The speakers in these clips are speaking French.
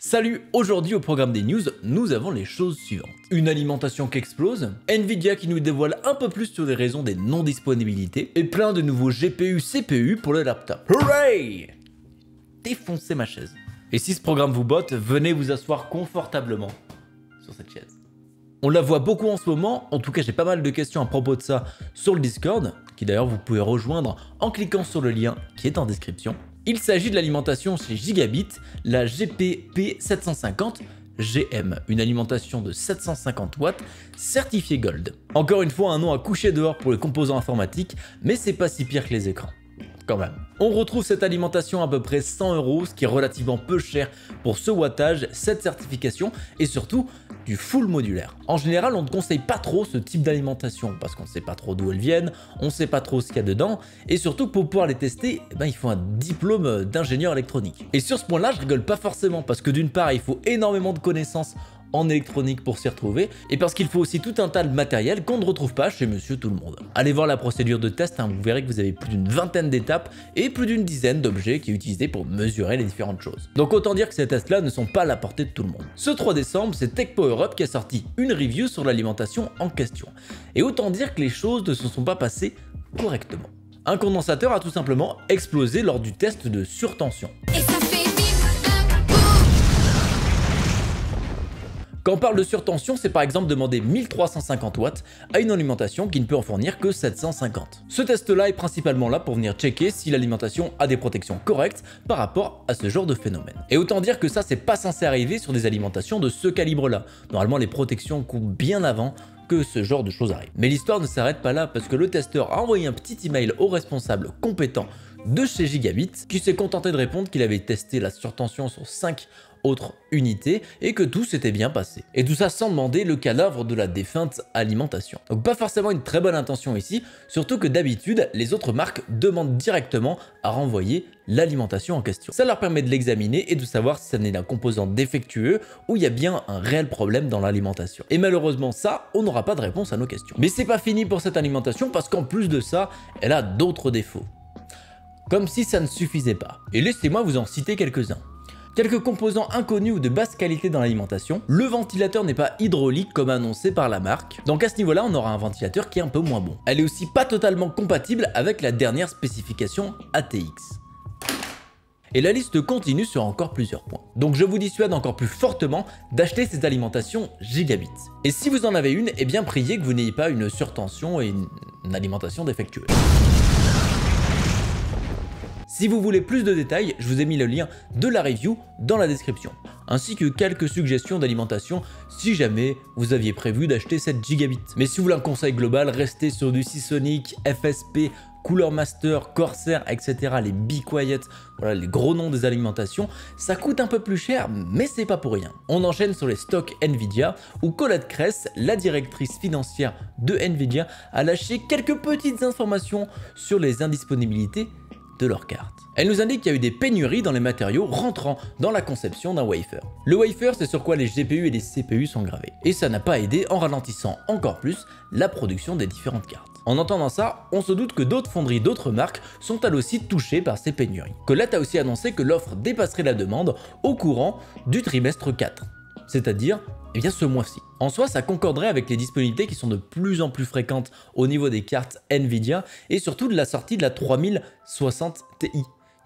Salut, aujourd'hui au programme des news, nous avons les choses suivantes. Une alimentation qui explose, Nvidia qui nous dévoile un peu plus sur les raisons des non-disponibilités, et plein de nouveaux GPU, CPU pour le laptop. Hooray! Défoncez ma chaise. Et si ce programme vous botte, venez vous asseoir confortablement sur cette chaise. On la voit beaucoup en ce moment, en tout cas j'ai pas mal de questions à propos de ça sur le Discord, qui d'ailleurs vous pouvez rejoindre en cliquant sur le lien qui est en description. Il s'agit de l'alimentation chez Gigabit, la GPP750 GM, une alimentation de 750 watts certifiée Gold. Encore une fois un nom à coucher dehors pour les composants informatiques, mais c'est pas si pire que les écrans. Quand même. On retrouve cette alimentation à peu près 100 €, ce qui est relativement peu cher pour ce wattage, cette certification et surtout du full modulaire. En général, on ne conseille pas trop ce type d'alimentation parce qu'on ne sait pas trop d'où elles viennent, on ne sait pas trop ce qu'il y a dedans et surtout pour pouvoir les tester, il faut un diplôme d'ingénieur électronique. Et sur ce point-là, je rigole pas forcément parce que d'une part, il faut énormément de connaissances en électronique pour s'y retrouver, et parce qu'il faut aussi tout un tas de matériel qu'on ne retrouve pas chez Monsieur Tout-le-Monde. Allez voir la procédure de test, vous verrez que vous avez plus d'une vingtaine d'étapes et plus d'une dizaine d'objets qui est utilisé pour mesurer les différentes choses. Donc autant dire que ces tests-là ne sont pas à la portée de tout le monde. Ce 3 décembre, c'est TechPo Europe qui a sorti une review sur l'alimentation en question. Et autant dire que les choses ne se sont pas passées correctement. Un condensateur a tout simplement explosé lors du test de surtension. Quand on parle de surtension, c'est par exemple demander 1350 watts à une alimentation qui ne peut en fournir que 750. Ce test-là est principalement là pour venir checker si l'alimentation a des protections correctes par rapport à ce genre de phénomène. Et autant dire que ça, c'est pas censé arriver sur des alimentations de ce calibre-là. Normalement, les protections coupent bien avant que ce genre de choses arrive. Mais l'histoire ne s'arrête pas là parce que le testeur a envoyé un petit email au responsable compétent de chez Gigabit qui s'est contenté de répondre qu'il avait testé la surtension sur 5 autres unités et que tout s'était bien passé. Et tout ça sans demander le cadavre de la défunte alimentation. Donc pas forcément une très bonne intention ici, surtout que d'habitude, les autres marques demandent directement à renvoyer l'alimentation en question. Ça leur permet de l'examiner et de savoir si ça n'est d'un composant défectueux ou il y a bien un réel problème dans l'alimentation. Et malheureusement ça, on n'aura pas de réponse à nos questions. Mais c'est pas fini pour cette alimentation parce qu'en plus de ça, elle a d'autres défauts. Comme si ça ne suffisait pas. Et laissez-moi vous en citer quelques-uns. Quelques composants inconnus ou de basse qualité dans l'alimentation, le ventilateur n'est pas hydraulique comme annoncé par la marque, donc à ce niveau là on aura un ventilateur qui est un peu moins bon. Elle est aussi pas totalement compatible avec la dernière spécification ATX. Et la liste continue sur encore plusieurs points. Donc je vous dissuade encore plus fortement d'acheter ces alimentations Gigabit. Et si vous en avez une, eh bien priez que vous n'ayez pas une surtension et une alimentation défectueuse. Si vous voulez plus de détails, je vous ai mis le lien de la review dans la description, ainsi que quelques suggestions d'alimentation si jamais vous aviez prévu d'acheter cette Gigabit. Mais si vous voulez un conseil global, restez sur du Seasonic, FSP, Cooler Master, Corsair, etc. Les Be Quiet, voilà les gros noms des alimentations, ça coûte un peu plus cher, mais c'est pas pour rien. On enchaîne sur les stocks Nvidia, où Colette Kress, la directrice financière de Nvidia, a lâché quelques petites informations sur les indisponibilités de leur carte. Elle nous indique qu'il y a eu des pénuries dans les matériaux rentrant dans la conception d'un wafer. Le wafer, c'est sur quoi les GPU et les CPU sont gravés. Et ça n'a pas aidé en ralentissant encore plus la production des différentes cartes. En entendant ça, on se doute que d'autres fonderies d'autres marques sont elles aussi touchées par ces pénuries. Colette a aussi annoncé que l'offre dépasserait la demande au courant du trimestre 4. C'est-à-dire ce mois-ci. En soi, ça concorderait avec les disponibilités qui sont de plus en plus fréquentes au niveau des cartes Nvidia et surtout de la sortie de la 3060 Ti,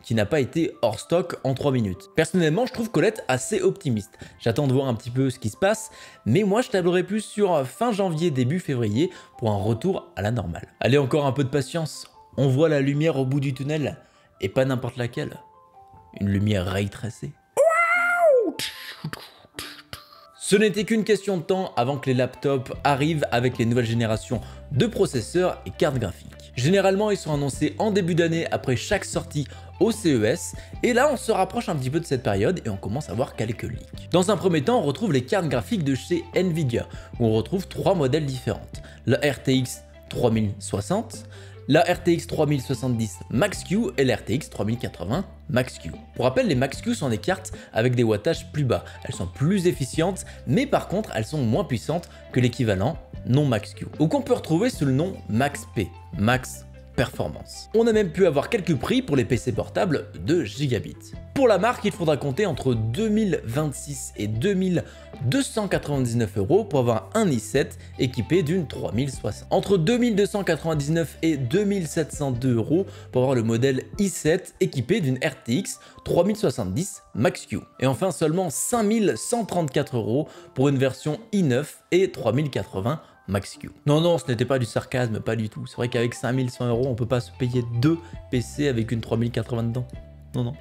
qui n'a pas été hors stock en 3 minutes. Personnellement, je trouve Colette assez optimiste. J'attends de voir un petit peu ce qui se passe, mais moi je tablerai plus sur fin janvier, début février pour un retour à la normale. Allez, encore un peu de patience, on voit la lumière au bout du tunnel, et pas n'importe laquelle. Une lumière ray tracée. Ce n'était qu'une question de temps avant que les laptops arrivent avec les nouvelles générations de processeurs et cartes graphiques. Généralement, ils sont annoncés en début d'année après chaque sortie au CES, et là on se rapproche un petit peu de cette période et on commence à voir quelques leaks. Dans un premier temps, on retrouve les cartes graphiques de chez Nvidia, où on retrouve 3 modèles différentes. La RTX 3060, la RTX 3070 Max-Q et la RTX 3080 Max-Q. Pour rappel, les Max-Q sont des cartes avec des wattages plus bas. Elles sont plus efficientes, mais par contre, elles sont moins puissantes que l'équivalent non Max-Q, ou qu'on peut retrouver sous le nom Max-P, Max performance. On a même pu avoir quelques prix pour les PC portables de Gigabit. Pour la marque, il faudra compter entre 2026 et 2299 € pour avoir un i7 équipé d'une 3060. Entre 2299 et 2702 € pour avoir le modèle i7 équipé d'une RTX 3070 Max-Q. Et enfin seulement 5134 € pour une version i9 et 3080 Max-Q. Non, ce n'était pas du sarcasme, pas du tout. C'est vrai qu'avec 5100 €, on peut pas se payer 2 PC avec une 3080 dedans. Non,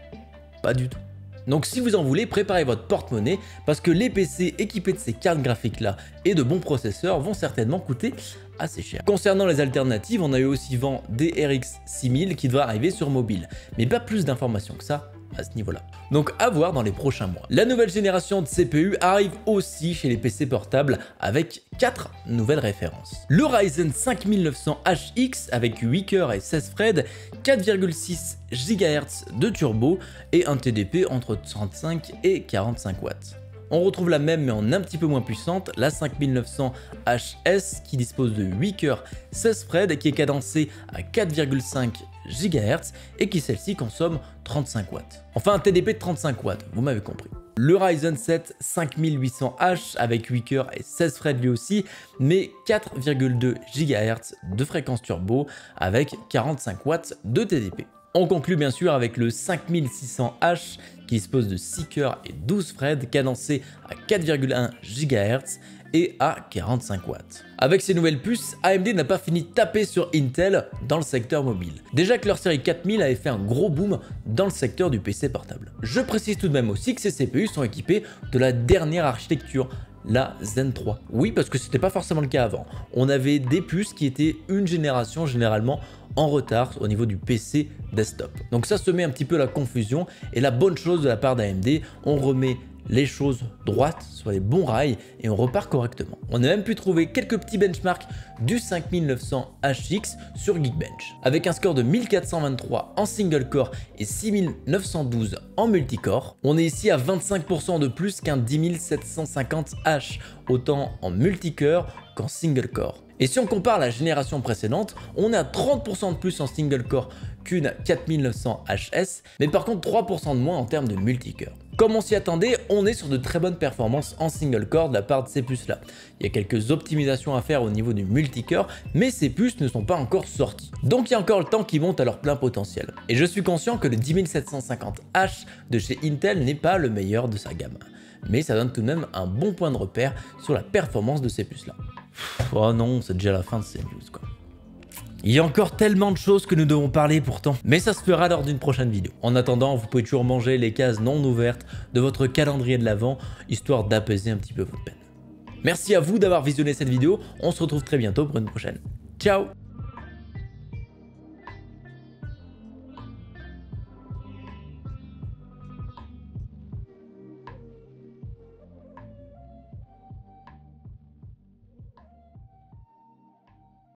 pas du tout. Donc si vous en voulez, préparez votre porte-monnaie parce que les PC équipés de ces cartes graphiques là et de bons processeurs vont certainement coûter assez cher. Concernant les alternatives, on a eu aussi vent des RX 6000 qui devrait arriver sur mobile, mais pas plus d'informations que ça à ce niveau-là. Donc à voir dans les prochains mois. La nouvelle génération de CPU arrive aussi chez les PC portables avec 4 nouvelles références. Le Ryzen 5900HX avec 8 cœurs et 16 threads, 4,6 GHz de turbo et un TDP entre 35 et 45 watts. On retrouve la même mais en un petit peu moins puissante, la 5900HS qui dispose de 8 cœurs, 16 threads et qui est cadencée à 4,5 GHz et qui celle-ci consomme 35 watts. Enfin un TDP de 35 watts, vous m'avez compris. Le Ryzen 7 5800H avec 8 cœurs et 16 threads lui aussi, mais 4,2 GHz de fréquence turbo avec 45 watts de TDP. On conclut bien sûr avec le 5600H qui dispose de 6 cœurs et 12 threads cadencés à 4,1 GHz et à 45 watts. Avec ces nouvelles puces, AMD n'a pas fini de taper sur Intel dans le secteur mobile. Déjà que leur série 4000 avait fait un gros boom dans le secteur du PC portable. Je précise tout de même aussi que ces CPU sont équipés de la dernière architecture, la Zen 3. Oui, parce que c'était pas forcément le cas avant. On avait des puces qui étaient une génération généralement en retard au niveau du PC desktop. Donc ça se met un petit peu la confusion et la bonne chose de la part d'AMD, on remet les choses droites sur les bons rails et on repart correctement. On a même pu trouver quelques petits benchmarks du 5900HX sur Geekbench. Avec un score de 1423 en single core et 6912 en multicore, on est ici à 25% de plus qu'un 10750H, autant en multicore qu'en single core. Et si on compare la génération précédente, on est à 30% de plus en single core qu'une 4900HS, mais par contre 3% de moins en termes de multicore. Comme on s'y attendait, on est sur de très bonnes performances en single core de la part de ces puces là. Il y a quelques optimisations à faire au niveau du multicore, mais ces puces ne sont pas encore sorties. Donc il y a encore le temps qu'ils montent à leur plein potentiel. Et je suis conscient que le 10750H de chez Intel n'est pas le meilleur de sa gamme. Mais ça donne tout de même un bon point de repère sur la performance de ces puces là. Oh non, c'est déjà la fin de ces news quoi. Il y a encore tellement de choses que nous devons parler pourtant, mais ça se fera lors d'une prochaine vidéo. En attendant, vous pouvez toujours manger les cases non ouvertes de votre calendrier de l'Avent, histoire d'apaiser un petit peu votre peine. Merci à vous d'avoir visionné cette vidéo, on se retrouve très bientôt pour une prochaine. Ciao!